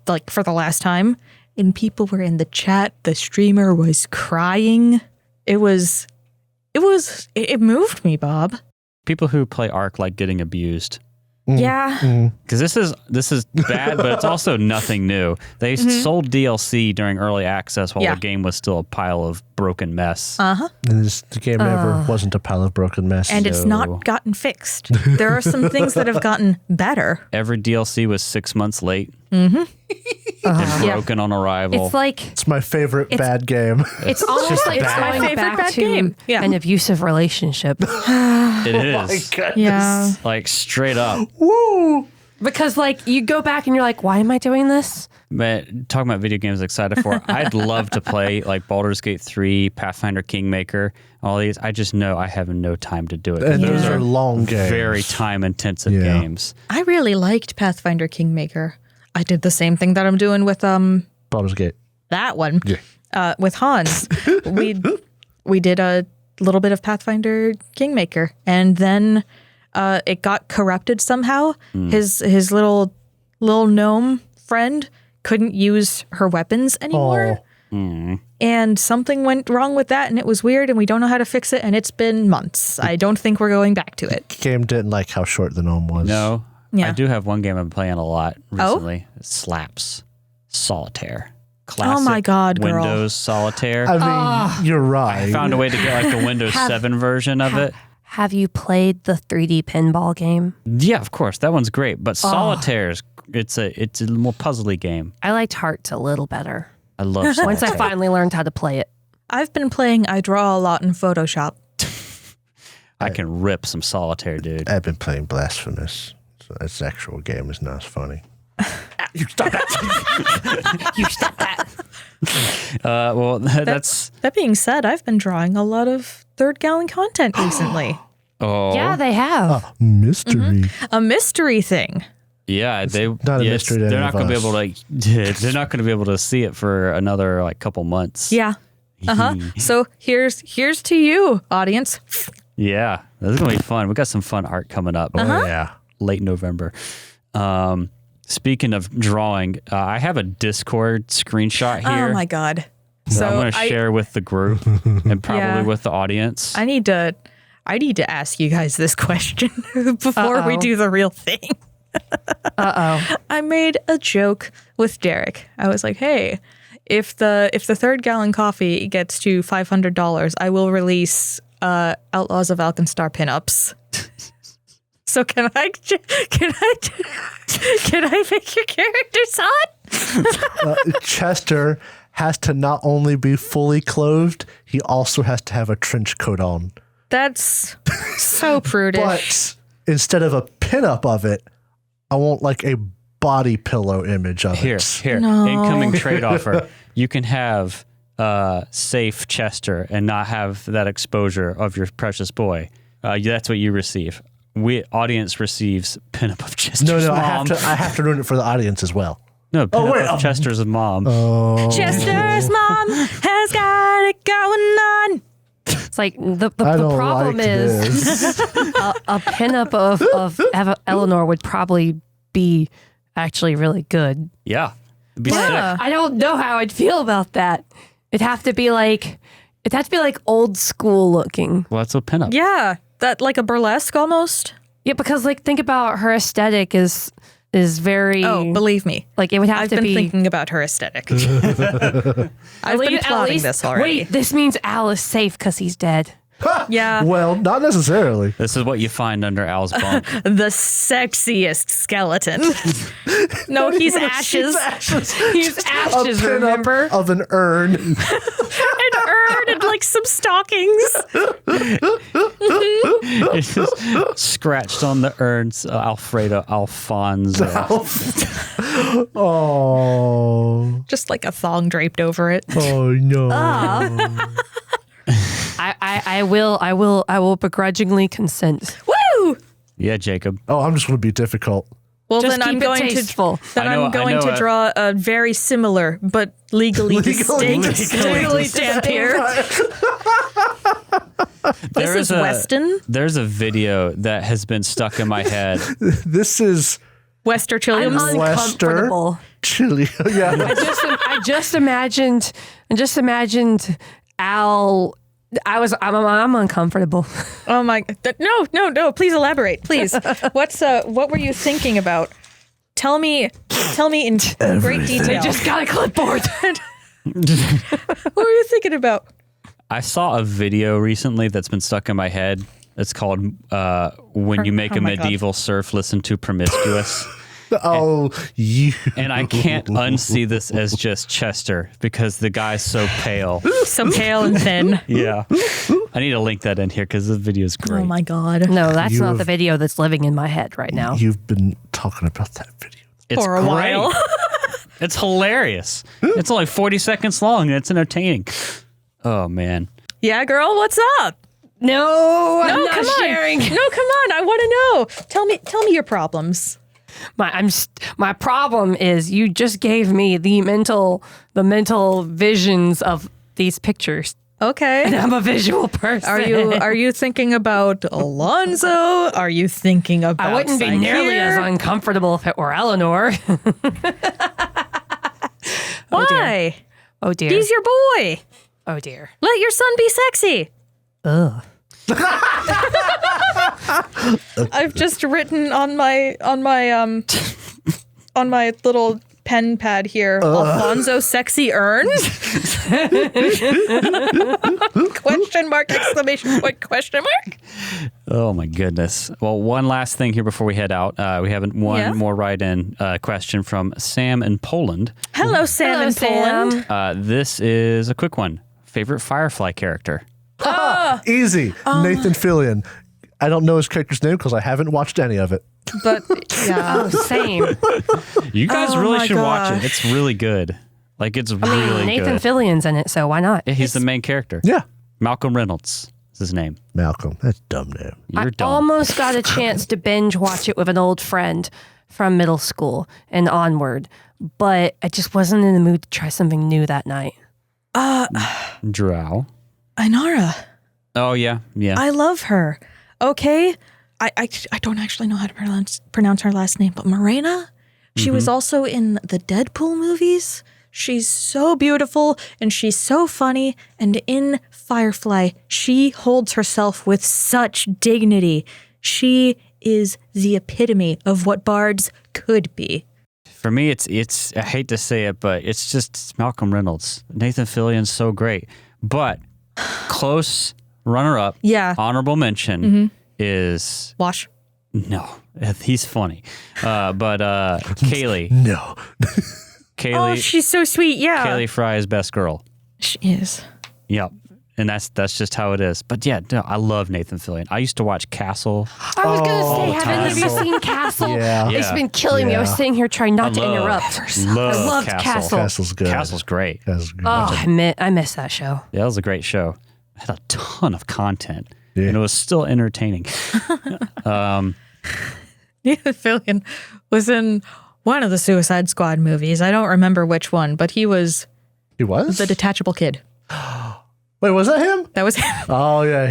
like for the last time, and people were in the chat. The streamer was crying. It moved me, Bob. People who play Ark like getting abused. Yeah. Because this is bad, but it's also nothing new. They sold DLC during early access while Yeah. the game was still a pile of broken mess. And the game never wasn't a pile of broken mess. And it's No. not gotten fixed. There are some things that have gotten better. Every DLC was 6 months late. and broken on arrival. It's like It's my favorite bad game. it's almost like It's my going favorite back bad to game. Yeah. an abusive relationship. It is Yeah. like straight up. Woo! Because like you go back and you're like, why am I doing this? But talking about video games, excited for. I'd love to play like Baldur's Gate 3, Pathfinder Kingmaker, all these. I just know I have no time to do it. And those Yeah. are long games. Very time intensive Yeah. games. I really liked Pathfinder Kingmaker. I did the same thing that I'm doing with Baldur's Gate. that one. Yeah. With Hans. we did a little bit of Pathfinder Kingmaker, and then it got corrupted somehow. His little gnome friend couldn't use her weapons anymore. And something went wrong with that, and it was weird, and we don't know how to fix it, and it's been months. I don't think we're going back to it. Game didn't like how short the gnome was. No, Yeah. I do have one game I'm playing a lot recently. It slaps Solitaire. Classic my God, girl. Windows Solitaire. I mean, you're right. I found a way to get like the Windows 7 version of it. Have you played the 3D pinball game? Yeah, of course, that one's great. But Solitaire's it's a more puzzly game. I liked Hearts a little better. I love Solitaire. Once I finally learned how to play it. I've been playing I Draw a lot in Photoshop. I can rip some Solitaire, dude. I've been playing Blasphemous. So its actual game is not as funny. You stop that! You stop that. Well, that's That being said, I've been drawing a lot of third gallon content recently. Yeah, they have. Mystery. A mystery thing. yeah. They not a mystery to They're any not of going to be us. able to. They're not going to be able to see it for another like couple months. Yeah. So here's to you, audience. Yeah, this is gonna be fun. We got some fun art coming up. Oh, yeah. Late November. Speaking of drawing, I have a Discord screenshot here. Oh my god. So I'm going to I share with the group and probably Yeah. with the audience. I need to ask you guys this question before we Uh-oh. do the real thing. Uh-oh. I made a joke with Derek. I was like, "Hey, if the third gallon coffee gets to $500, I will release Outlaws of Alkenstar pinups." So can I make your characters hot? Chester has to not only be fully clothed, he also has to have a trench coat on. That's so prudish. But instead of a pinup of it, I want like a body pillow image of Here, it. incoming trade offer. You can have safe Chester and not have that exposure of your precious boy. That's what you receive. Audience receives pinup of Chester's No, mom. I have to ruin it for the audience as well. No, pinup wait, of Chester's mom. Chester's mom has got it going on. It's like the I don't problem like is this. a pinup of Eleanor would probably be actually really good. Yeah. It'd be Yeah. sick. I don't know how I'd feel about that. It'd have to be like old school looking. Well, that's a pinup. Yeah, that like a burlesque almost. Yeah, because like think about her aesthetic is very Oh, believe me, like it would have I've to been be thinking about her aesthetic. I've been at plotting least- this already. Wait, this means Al is safe because he's dead. Yeah, Well, not necessarily. This is what you find under Al's bunk. the sexiest skeleton. No, he's ashes. He's A ashes, pinup remember? of an urn. An urn and like some stockings. It's just scratched on the urns. Alfredo Alfonso. Oh, Just like a thong draped over it. oh no. I will begrudgingly consent. Woo! Yeah, Jacob. Oh, I'm just going to be difficult. Well, Just then I'm keep it going tasteful. to then I know- I'm going I know to draw a very similar but legally distinct stamp here. This is Weston. There's a video that has been stuck in my head. This is Wester I'm Chilliams. uncomfortable. chili. Yeah. I just imagined Al. I'm uncomfortable. Oh my! No! Please elaborate, please. What were you thinking about? Tell me in great detail. Just got a clipboard. What were you thinking about? I saw a video recently that's been stuck in my head. It's called "When You Make a my God. Medieval Surf Listen to Promiscuous," Oh, you. And I can't unsee this as just Chester because the guy's so pale. So pale and thin. Yeah. I need to link that in here because the video is great. Oh my God. No, that's You not have- the video that's living in my head right now. You've been talking about that video. It's For a great. while. It's hilarious. It's only 40 seconds long and it's entertaining. Oh, man. Yeah, girl, what's up? No, I'm No, not come on. sharing. No, come on. I want to know. Tell me your problems. My problem is you just gave me the mental visions of these pictures. Okay. And I'm a visual person. Are you thinking about Alonzo? Are you thinking about I wouldn't be nearly Zaire? as uncomfortable if it were Eleanor. Why? Oh dear. He's your boy. Oh dear. Let your son be sexy. Ugh. I've just written on my little pen pad here, Alfonso sexy urn? Question mark, exclamation point, question mark. Oh, my goodness. Well, one last thing here before we head out. We have one more write-in question from Sam in Poland. Hello, Sam in Poland. This is a quick one. Favorite Firefly character? Easy. Nathan Fillion. I don't know his character's name because I haven't watched any of it. But yeah. Oh, same. You guys Oh really my should watch gosh. it. It's really good. Like, it's really Nathan good. Fillion's in it, so why not? Yeah, he's the main character. Yeah. Malcolm Reynolds is his name. Malcolm. That's a dumb name. You're I dumb. almost got a chance to binge watch it with an old friend from middle school and onward, but I just wasn't in the mood to try something new that night. Drow. Inara. Oh, yeah. Yeah. I love her. Okay. I don't actually know how to pronounce her last name, but Morena, she was also in the Deadpool movies. She's so beautiful and she's so funny. And in Firefly, she holds herself with such dignity. She is the epitome of what bards could be. For me, it's I hate to say it, but it's Malcolm Reynolds. Nathan Fillion's so great. But close runner-up, honorable mention is... Wash. No, he's funny. But Kaylee. No. Kaylee. Oh, she's so sweet. Yeah. Kaylee Fry is best girl. She is. Yep. And that's just how it is. But yeah, no, I love Nathan Fillion. I used to watch Castle. I was going to say, have you Castle. seen Castle? Yeah. It's been killing me. I was Yeah. sitting here trying not to love- interrupt. Love I loved Castle. Castle's good. Castle's great. Castle's good. Oh, I miss that show. Yeah, that was a great show. It had a ton of content. Yeah. And it was still entertaining. Nathan Fillion was in one of the Suicide Squad movies. I don't remember which one, but he was He was? the detachable kid. Wait, was that him? That was him. Oh, yeah.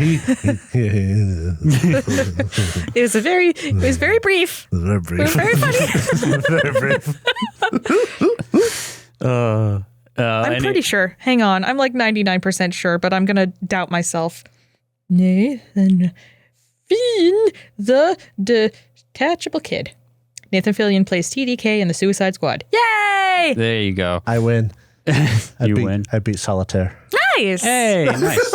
It was very brief. Very It was very funny. Very brief. I'm pretty sure. Hang on. I'm like 99% sure, but I'm going to doubt myself. Nathan Fillion, the detachable kid. Nathan Fillion plays TDK in the Suicide Squad. Yay! There you go. I win. You win. I beat Solitaire. Nice. Hey, nice.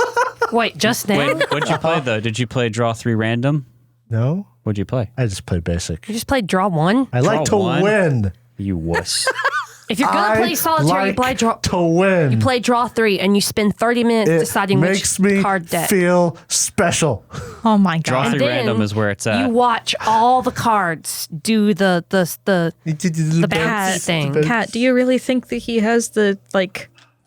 Wait, just now? Wait, what'd you play, though? Did you play Draw 3 Random? No? What'd you play? I just played basic. You just played Draw 1? I like to Draw one? win. You wuss. If you're going to play Solitaire, you play Draw... to win. You play Draw 3 and you spend 30 minutes it deciding makes which me card deck. feel special. Oh my Draw god. 3 then Random is where it's at. You watch all the cards do the bouncy Kat, thing. Kat, do you really think that he has the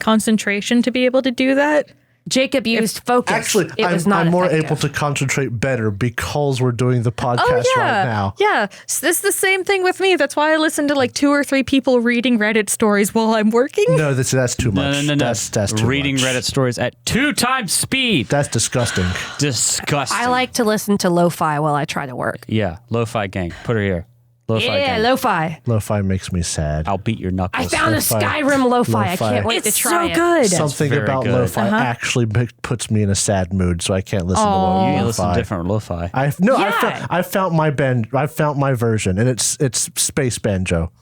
concentration to be able to do that? Jacob used focus. Actually, it was not I'm more effective. able to concentrate better because we're doing the podcast right now. Yeah. So this is the same thing with me. That's why I listen to 2 or 3 people reading Reddit stories while I'm working. No, that's too much. No. That's too Reading much. Reddit stories at 2 times speed. That's disgusting. Disgusting. I like to listen to lo-fi while I try to work. Yeah, Lo-Fi Gang. Put her here. Lo-Fi Yeah, Gang. lo-fi. Lo-fi makes me sad. I'll beat your knuckles. I found a Lo-fi. Skyrim lo-fi. I Lo-fi. can't wait It's to try so it. good. Something very about good. lo-fi actually puts me in a sad mood, so I can't listen to You lo-fi. listen to different Lo-Fi. Yeah. I found my version, and it's space banjo.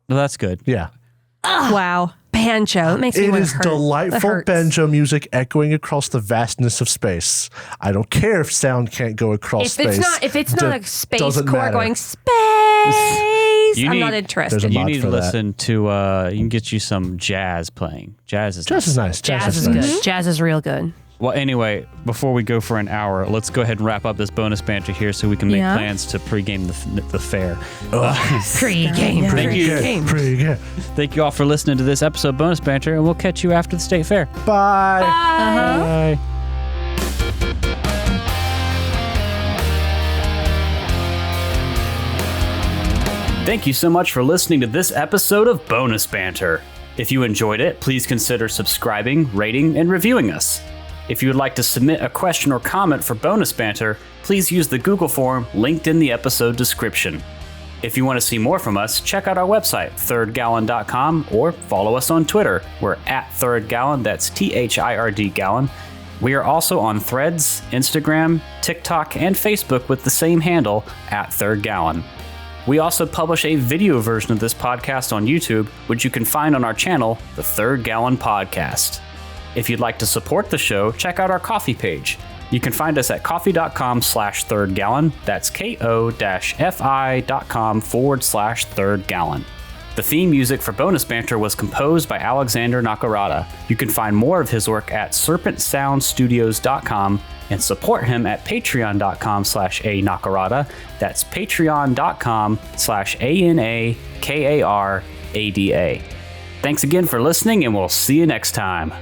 Well, that's good. Yeah, Wow. Banjo. It makes me it want is to hurt. It delightful hurts. banjo music echoing across the vastness of space. I don't care if sound can't go across space. If it's not a space doesn't core matter. going space, Please, You I'm need- not There's interested. a You mod need to for that. listen to. You can get you some jazz playing. Jazz is Jazz is nice. Jazz is nice. good. Jazz is real good. Well, anyway, before we go for an hour, let's go ahead and wrap up this bonus banter here so we can make Yeah. plans to pregame the fair. Pre-game. Thank you. Pre-game. Pretty good. Thank you all for listening to this episode of Bonus Banter, and we'll catch you after the state fair. Bye. Bye. Thank you so much for listening to this episode of Bonus Banter. If you enjoyed it, please consider subscribing, rating, and reviewing us. If you would like to submit a question or comment for Bonus Banter, please use the Google form linked in the episode description. If you want to see more from us, check out our website, thirdgallon.com, or follow us on Twitter. We're at thirdgallon, that's THIRD gallon. We are also on Threads, Instagram, TikTok, and Facebook with the same handle, at thirdgallon. We also publish a video version of this podcast on YouTube, which you can find on our channel, The Third Gallon Podcast. If you'd like to support the show, check out our Ko-fi page. You can find us at ko-fi.com/thirdgallon. That's ko-fi.com/thirdgallon. The theme music for Bonus Banter was composed by Alexander Nakarada. You can find more of his work at serpentsoundstudios.com and support him at patreon.com/a-nakarada. That's patreon.com/ANAKARADA. Thanks again for listening, and we'll see you next time.